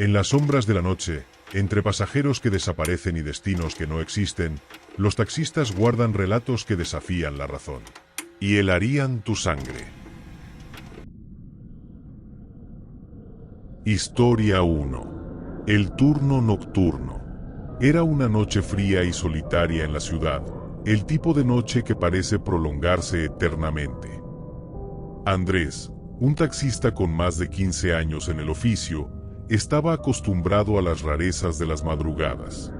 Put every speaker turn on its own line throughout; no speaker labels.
En las sombras de la noche, entre pasajeros que desaparecen y destinos que no existen, los taxistas guardan relatos que desafían la razón y helarían tu sangre. Historia 1. El turno nocturno. Era una noche fría y solitaria en la ciudad, el tipo de noche que parece prolongarse eternamente. Andrés, un taxista con más de 15 años en el oficio, estaba acostumbrado a las rarezas de las madrugadas.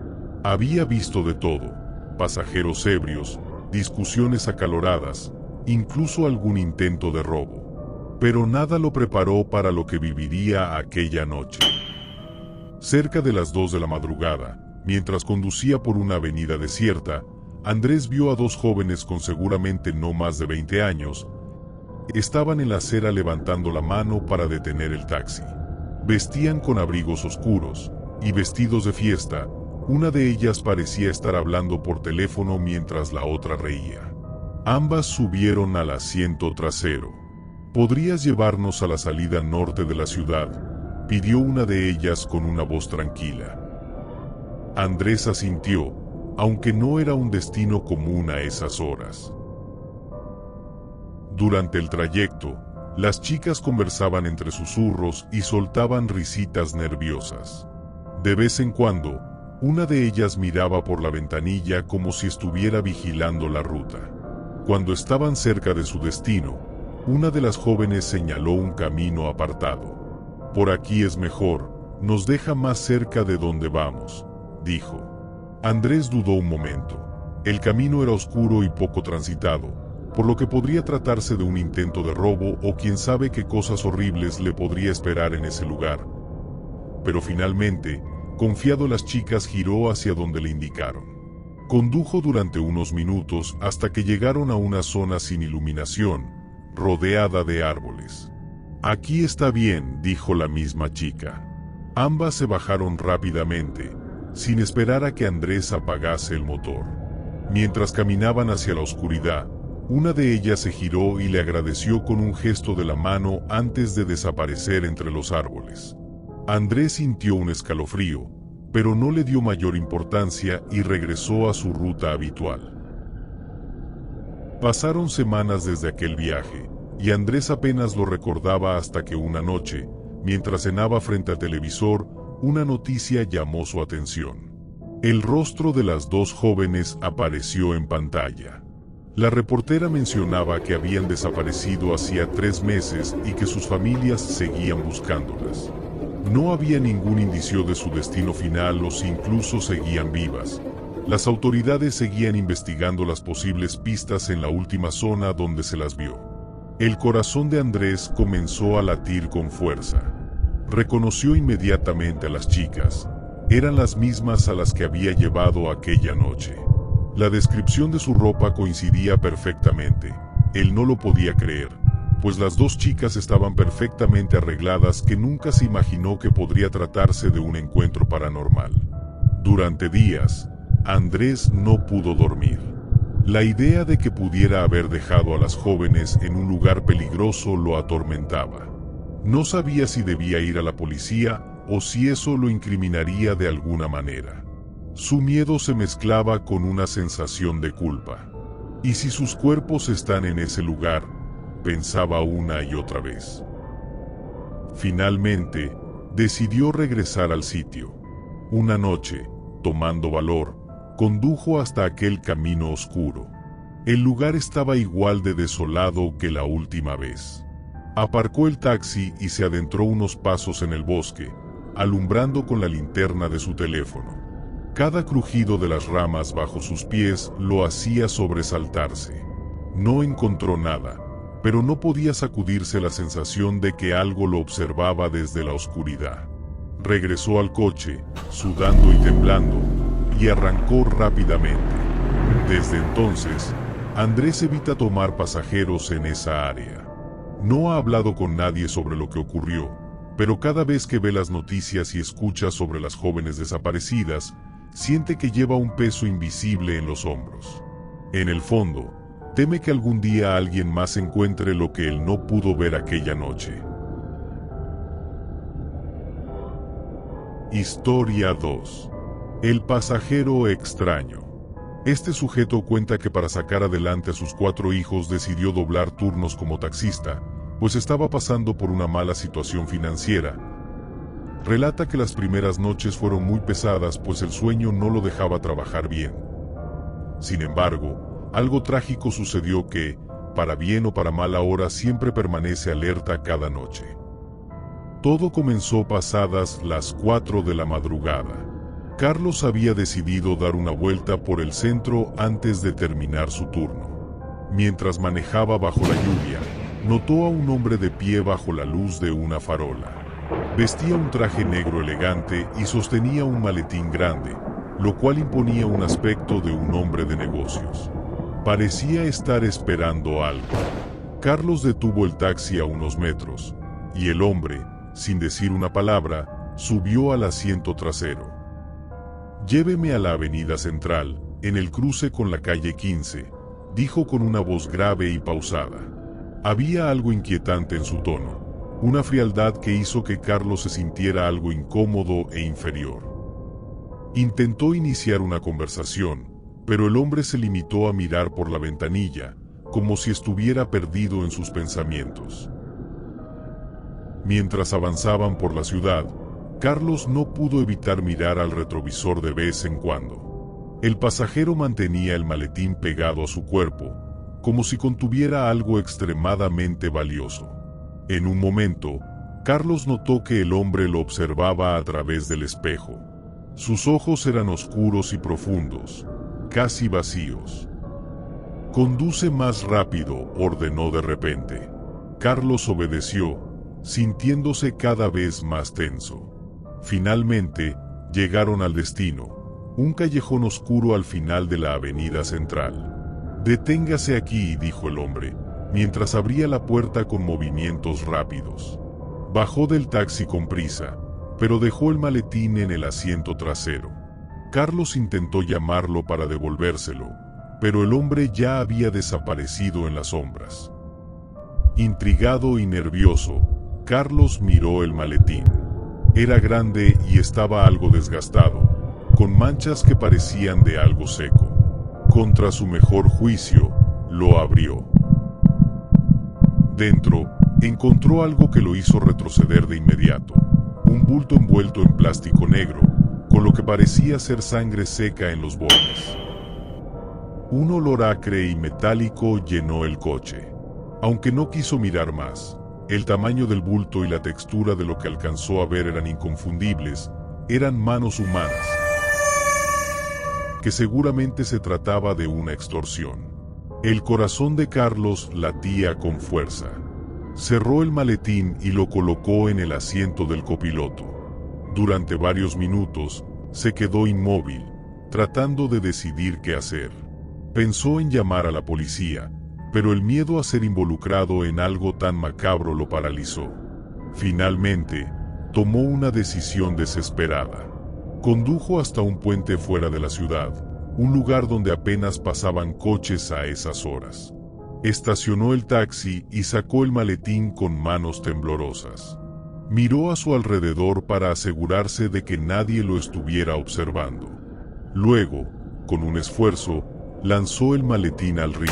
Había visto de todo: pasajeros ebrios, discusiones acaloradas, incluso algún intento de robo. Pero nada lo preparó para lo que viviría aquella noche. Cerca de las 2 de la madrugada, mientras conducía por una avenida desierta, Andrés vio a dos jóvenes con seguramente no más de 20 años. Estaban en la acera levantando la mano para detener el taxi. Vestían con abrigos oscuros y vestidos de fiesta. Una de ellas parecía estar hablando por teléfono mientras la otra reía. Ambas subieron al asiento trasero. ¿Podrías llevarnos a la salida norte de la ciudad?, pidió una de ellas con una voz tranquila. Andrés asintió, aunque no era un destino común a esas horas. Durante el trayecto, las chicas conversaban entre susurros y soltaban risitas nerviosas. De vez en cuando, una de ellas miraba por la ventanilla como si estuviera vigilando la ruta. Cuando estaban cerca de su destino, una de las jóvenes señaló un camino apartado. «Por aquí es mejor, nos deja más cerca de donde vamos», dijo. Andrés dudó un momento. El camino era oscuro y poco transitado, por lo que podría tratarse de un intento de robo o quién sabe qué cosas horribles le podría esperar en ese lugar. Pero finalmente, confiado, las chicas giró hacia donde le indicaron. Condujo durante unos minutos hasta que llegaron a una zona sin iluminación, rodeada de árboles. «Aquí está bien», dijo la misma chica. Ambas se bajaron rápidamente, sin esperar a que Andrés apagase el motor. Mientras caminaban hacia la oscuridad, una de ellas se giró y le agradeció con un gesto de la mano antes de desaparecer entre los árboles. Andrés sintió un escalofrío, pero no le dio mayor importancia y regresó a su ruta habitual. Pasaron semanas desde aquel viaje, y Andrés apenas lo recordaba hasta que una noche, mientras cenaba frente al televisor, una noticia llamó su atención. El rostro de las dos jóvenes apareció en pantalla. La reportera mencionaba que habían desaparecido hacía 3 meses y que sus familias seguían buscándolas. No había ningún indicio de su destino final o si incluso seguían vivas. Las autoridades seguían investigando las posibles pistas en la última zona donde se las vio. El corazón de Andrés comenzó a latir con fuerza. Reconoció inmediatamente a las chicas. Eran las mismas a las que había llevado aquella noche. La descripción de su ropa coincidía perfectamente. Él no lo podía creer, pues las dos chicas estaban perfectamente arregladas, que nunca se imaginó que podría tratarse de un encuentro paranormal. Durante días, Andrés no pudo dormir. La idea de que pudiera haber dejado a las jóvenes en un lugar peligroso lo atormentaba. No sabía si debía ir a la policía o si eso lo incriminaría de alguna manera. Su miedo se mezclaba con una sensación de culpa. ¿Y si sus cuerpos están en ese lugar?, pensaba una y otra vez. Finalmente, decidió regresar al sitio. Una noche, tomando valor, condujo hasta aquel camino oscuro. El lugar estaba igual de desolado que la última vez. Aparcó el taxi y se adentró unos pasos en el bosque, alumbrando con la linterna de su teléfono. Cada crujido de las ramas bajo sus pies lo hacía sobresaltarse. No encontró nada, pero no podía sacudirse la sensación de que algo lo observaba desde la oscuridad. Regresó al coche, sudando y temblando, y arrancó rápidamente. Desde entonces, Andrés evita tomar pasajeros en esa área. No ha hablado con nadie sobre lo que ocurrió, pero cada vez que ve las noticias y escucha sobre las jóvenes desaparecidas, siente que lleva un peso invisible en los hombros. En el fondo, teme que algún día alguien más encuentre lo que él no pudo ver aquella noche. Historia 2. El pasajero extraño. Este sujeto cuenta que para sacar adelante a sus 4 hijos decidió doblar turnos como taxista, pues estaba pasando por una mala situación financiera. Relata que las primeras noches fueron muy pesadas, pues el sueño no lo dejaba trabajar bien. Sin embargo, algo trágico sucedió que, para bien o para mal ahora, siempre permanece alerta cada noche. Todo comenzó pasadas las 4 de la madrugada. Carlos había decidido dar una vuelta por el centro antes de terminar su turno. Mientras manejaba bajo la lluvia, notó a un hombre de pie bajo la luz de una farola. Vestía un traje negro elegante y sostenía un maletín grande, lo cual imponía un aspecto de un hombre de negocios. Parecía estar esperando algo. Carlos detuvo el taxi a unos metros, y el hombre, sin decir una palabra, subió al asiento trasero. «Lléveme a la avenida Central, en el cruce con la calle 15», dijo con una voz grave y pausada. Había algo inquietante en su tono, una frialdad que hizo que Carlos se sintiera algo incómodo e inferior. Intentó iniciar una conversación, pero el hombre se limitó a mirar por la ventanilla, como si estuviera perdido en sus pensamientos. Mientras avanzaban por la ciudad, Carlos no pudo evitar mirar al retrovisor de vez en cuando. El pasajero mantenía el maletín pegado a su cuerpo, como si contuviera algo extremadamente valioso. En un momento, Carlos notó que el hombre lo observaba a través del espejo. Sus ojos eran oscuros y profundos, casi vacíos. «Conduce más rápido», ordenó de repente. Carlos obedeció, sintiéndose cada vez más tenso. Finalmente, llegaron al destino, un callejón oscuro al final de la avenida Central. «Deténgase aquí», dijo el hombre, mientras abría la puerta con movimientos rápidos. Bajó del taxi con prisa, pero dejó el maletín en el asiento trasero. Carlos intentó llamarlo para devolvérselo, pero el hombre ya había desaparecido en las sombras. Intrigado y nervioso, Carlos miró el maletín. Era grande y estaba algo desgastado, con manchas que parecían de algo seco. Contra su mejor juicio, lo abrió. Dentro, encontró algo que lo hizo retroceder de inmediato, un bulto envuelto en plástico negro, con lo que parecía ser sangre seca en los bordes. Un olor acre y metálico llenó el coche. Aunque no quiso mirar más, el tamaño del bulto y la textura de lo que alcanzó a ver eran inconfundibles, eran manos humanas, que seguramente se trataba de una extorsión. El corazón de Carlos latía con fuerza. Cerró el maletín y lo colocó en el asiento del copiloto. Durante varios minutos, se quedó inmóvil, tratando de decidir qué hacer. Pensó en llamar a la policía, pero el miedo a ser involucrado en algo tan macabro lo paralizó. Finalmente, tomó una decisión desesperada. Condujo hasta un puente fuera de la ciudad, un lugar donde apenas pasaban coches a esas horas. Estacionó el taxi y sacó el maletín con manos temblorosas. Miró a su alrededor para asegurarse de que nadie lo estuviera observando. Luego, con un esfuerzo, lanzó el maletín al río.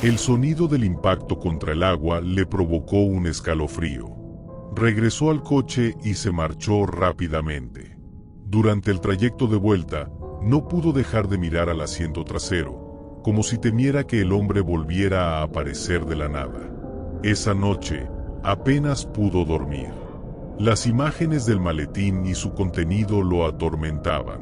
El sonido del impacto contra el agua le provocó un escalofrío. Regresó al coche y se marchó rápidamente. Durante el trayecto de vuelta, no pudo dejar de mirar al asiento trasero, como si temiera que el hombre volviera a aparecer de la nada. Esa noche, apenas pudo dormir. Las imágenes del maletín y su contenido lo atormentaban.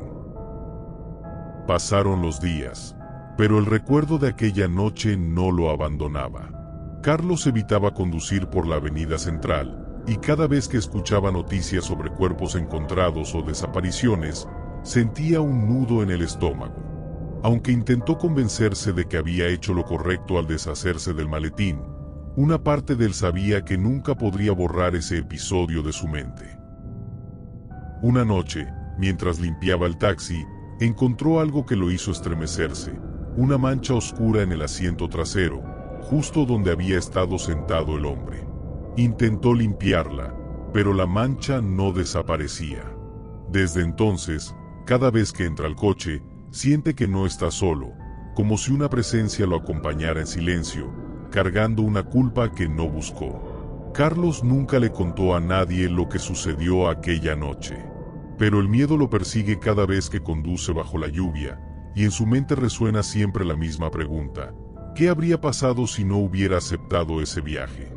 Pasaron los días, pero el recuerdo de aquella noche no lo abandonaba. Carlos evitaba conducir por la avenida Central, y cada vez que escuchaba noticias sobre cuerpos encontrados o desapariciones, sentía un nudo en el estómago. Aunque intentó convencerse de que había hecho lo correcto al deshacerse del maletín, una parte de él sabía que nunca podría borrar ese episodio de su mente. Una noche, mientras limpiaba el taxi, encontró algo que lo hizo estremecerse, una mancha oscura en el asiento trasero, justo donde había estado sentado el hombre. Intentó limpiarla, pero la mancha no desaparecía. Desde entonces, cada vez que entra al coche, siente que no está solo, como si una presencia lo acompañara en silencio, cargando una culpa que no buscó. Carlos nunca le contó a nadie lo que sucedió aquella noche. Pero el miedo lo persigue cada vez que conduce bajo la lluvia, y en su mente resuena siempre la misma pregunta: ¿qué habría pasado si no hubiera aceptado ese viaje?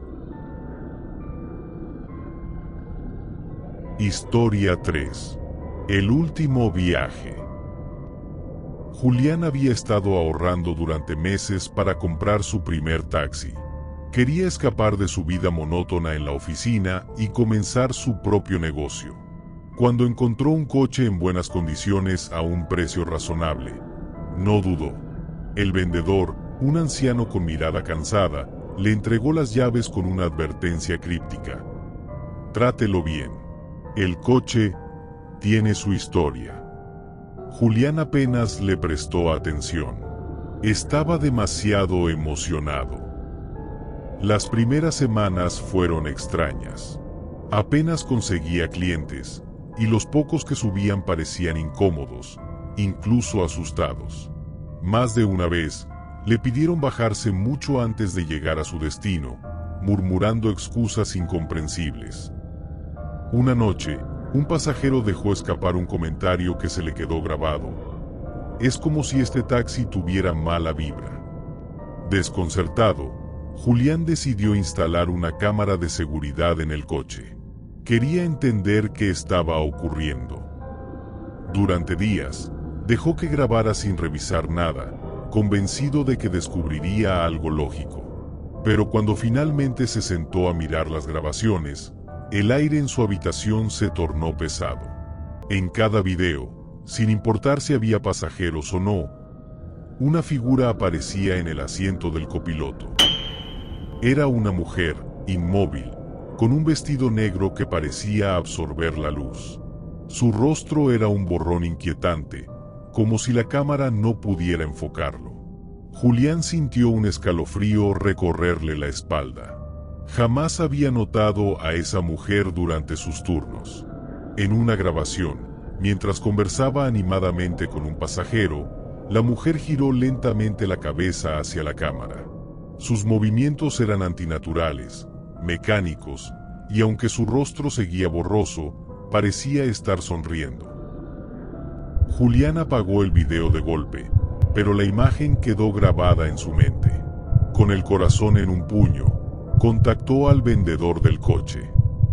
Historia 3. El último viaje. Julián había estado ahorrando durante meses para comprar su primer taxi. Quería escapar de su vida monótona en la oficina y comenzar su propio negocio. Cuando encontró un coche en buenas condiciones a un precio razonable, no dudó. El vendedor, un anciano con mirada cansada, le entregó las llaves con una advertencia críptica: trátelo bien. El coche tiene su historia. Julián apenas le prestó atención. Estaba demasiado emocionado. Las primeras semanas fueron extrañas. Apenas conseguía clientes, y los pocos que subían parecían incómodos, incluso asustados. Más de una vez, le pidieron bajarse mucho antes de llegar a su destino, murmurando excusas incomprensibles. Una noche, un pasajero dejó escapar un comentario que se le quedó grabado: es como si este taxi tuviera mala vibra. Desconcertado, Julián decidió instalar una cámara de seguridad en el coche. Quería entender qué estaba ocurriendo. Durante días, dejó que grabara sin revisar nada, convencido de que descubriría algo lógico. Pero cuando finalmente se sentó a mirar las grabaciones, el aire en su habitación se tornó pesado. En cada video, sin importar si había pasajeros o no, una figura aparecía en el asiento del copiloto. Era una mujer, inmóvil, con un vestido negro que parecía absorber la luz. Su rostro era un borrón inquietante, como si la cámara no pudiera enfocarlo. Julián sintió un escalofrío recorrerle la espalda. Jamás había notado a esa mujer durante sus turnos. En una grabación, mientras conversaba animadamente con un pasajero, la mujer giró lentamente la cabeza hacia la cámara. Sus movimientos eran antinaturales, mecánicos, y aunque su rostro seguía borroso, parecía estar sonriendo. Julián apagó el video de golpe, pero la imagen quedó grabada en su mente. Con el corazón en un puño, contactó al vendedor del coche.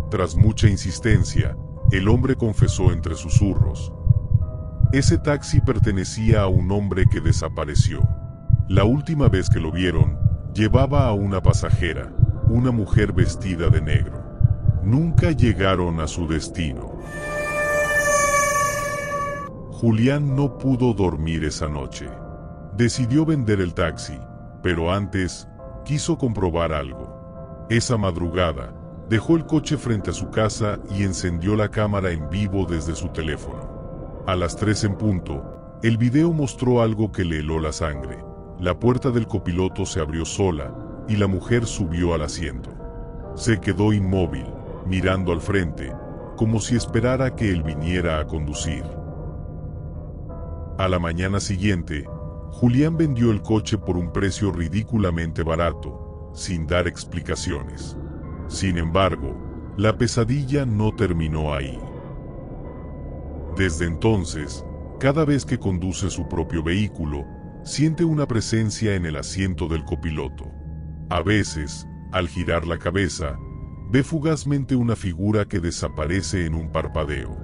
Tras mucha insistencia, el hombre confesó entre susurros: ese taxi pertenecía a un hombre que desapareció. La última vez que lo vieron, llevaba a una pasajera, una mujer vestida de negro. Nunca llegaron a su destino. Julián no pudo dormir esa noche. Decidió vender el taxi, pero antes, quiso comprobar algo. Esa madrugada, dejó el coche frente a su casa y encendió la cámara en vivo desde su teléfono. A las 3 en punto, el video mostró algo que le heló la sangre. La puerta del copiloto se abrió sola, y la mujer subió al asiento. Se quedó inmóvil, mirando al frente, como si esperara que él viniera a conducir. A la mañana siguiente, Julián vendió el coche por un precio ridículamente barato, sin dar explicaciones. Sin embargo, la pesadilla no terminó ahí. Desde entonces, cada vez que conduce su propio vehículo, siente una presencia en el asiento del copiloto. A veces, al girar la cabeza, ve fugazmente una figura que desaparece en un parpadeo.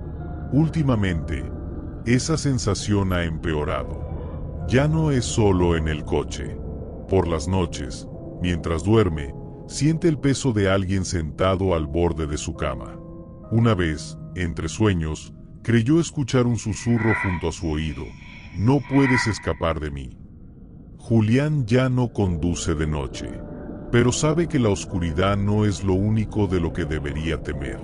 Últimamente, esa sensación ha empeorado. Ya no es solo en el coche. Por las noches, mientras duerme, siente el peso de alguien sentado al borde de su cama. Una vez, entre sueños, creyó escuchar un susurro junto a su oído: no puedes escapar de mí. Julián ya no conduce de noche, pero sabe que la oscuridad no es lo único de lo que debería temer.